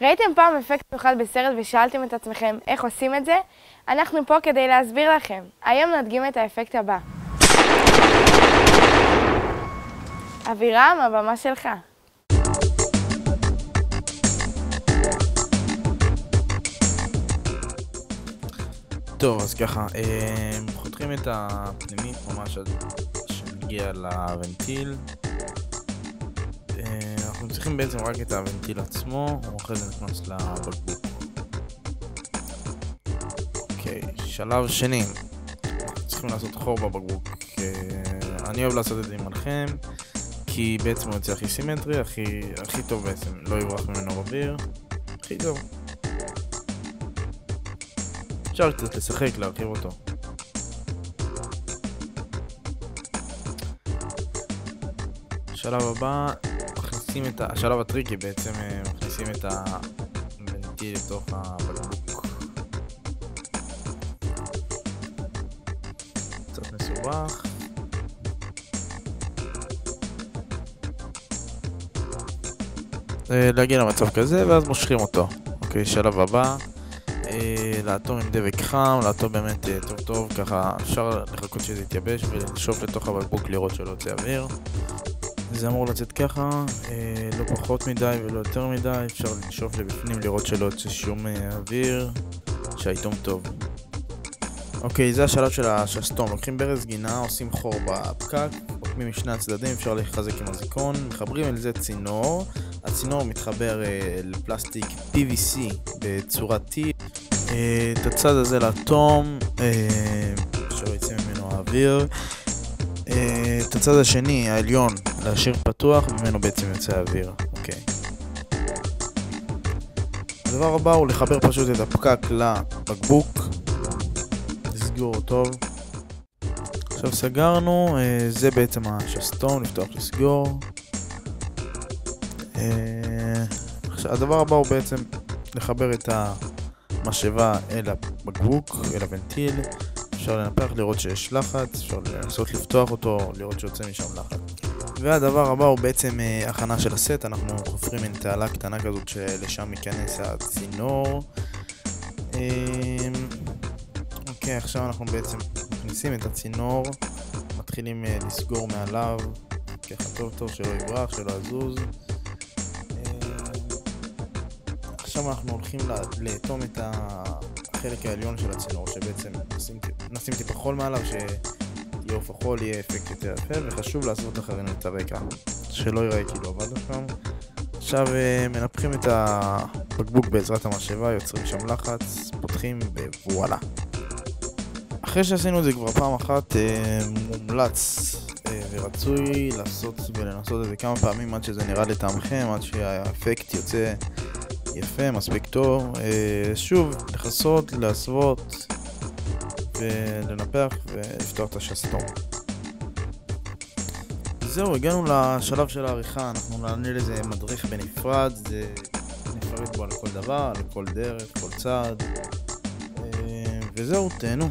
ראיתם פעם אפקט מיוחד בסרט ושאלתם את עצמכם איך עושים את זה? אנחנו פה כדי להסביר לכם. היום נדגים את האפקט הבא. אבירם, הבמה שלך. טוב, אז ככה, חותכים את הפנימית ממש עד שנגיע לוונטיל. אנחנו צריכים בעצם רק את הוונטיל עצמו, ואחרי זה נכנס לבקבוק. אוקיי, שלב שני, אנחנו צריכים לעשות חור בבקבוק. אני אוהב לעשות את זה עם מלחם, כי בעצם הוא יוצא הכי סימטרי, הכי טוב בעצם, לא יברח ממנו אוויר, הכי טוב. אפשר קצת לשחק, להרחיב אותו. השלב הבא, מכניסים את השלב הטריקי בעצם, מכניסים את הוונטיל לתוך הבקבוק. קצת מסובך. להגיע למצב כזה ואז מושכים אותו. אוקיי, שלב הבא. לעטור עם דבק חם, לעטור באמת טוב, ככה אפשר לחכות שזה יתייבש ולשאוף לתוך הבקבוק לראות שלא יוצא אוויר. זה אמור לצאת ככה, לא פחות מדי ולא יותר מדי, אפשר לשאוף לבפנים לראות שלא יוצא שום אוויר, שהאיתום טוב. אוקיי, זה השלב של השסתום, לוקחים ברז גינה, עושים חור בפקק, עוקמים משני הצדדים, אפשר לחזק עם הזיקון, מחברים אל זה צינור, הצינור מתחבר לפלסטיק PVC בצורת T, את הצד הזה לאטום, שלא יצא ממנו האוויר, את הצד השני, העליון, להשאיר פתוח, ממנו בעצם יוצא האוויר. אוקיי. הדבר הבא הוא לחבר פשוט את הפקק לבקבוק, לסגור טוב. עכשיו סגרנו, זה בעצם השסתום, לפתוח לסגור. הדבר הבא הוא בעצם לחבר את המשאבה אל הבקבוק, אל הוונטיל. אפשר לנפח, לראות שיש לחץ, אפשר לנסות לפתוח אותו, לראות שיוצא משם לחץ. והדבר הבא הוא בעצם הכנה של הסט, אנחנו חופרים עם תעלה קטנה כזאת שלשם ייכנס הצינור. אוקיי, עכשיו אנחנו בעצם מכניסים את הצינור, מתחילים לסגור מעליו, ככה טוב שלא יברח, שלא יזוז. עכשיו אנחנו הולכים לאטום את החלק העליון של הצינור, שבעצם נשים טיפה חול מעליו, שיעוף החול יהיה אפקט יותר יפה, וחשוב לעשות אחרינו את הרקע, שלא ייראה כאילו עבדנו שם. עכשיו מנפחים את הבקבוק בעזרת המשאבה, יוצרים שם לחץ, פותחים ווואלה. אחרי שעשינו את זה כבר פעם אחת, מומלץ ורצוי לעשות ולנסות את זה כמה פעמים עד שזה נראה לטעמכם, עד שהאפקט יוצא יפה, מספיק טוב. שוב, לחסות, להסוות ולנפח ולפתוח את השסתום. זהו, הגענו לשלב של העריכה, אנחנו נענה לזה מדריך בנפרד, נפרט בו על כל דבר, על כל דרך, כל צעד, וזהו, תהנו.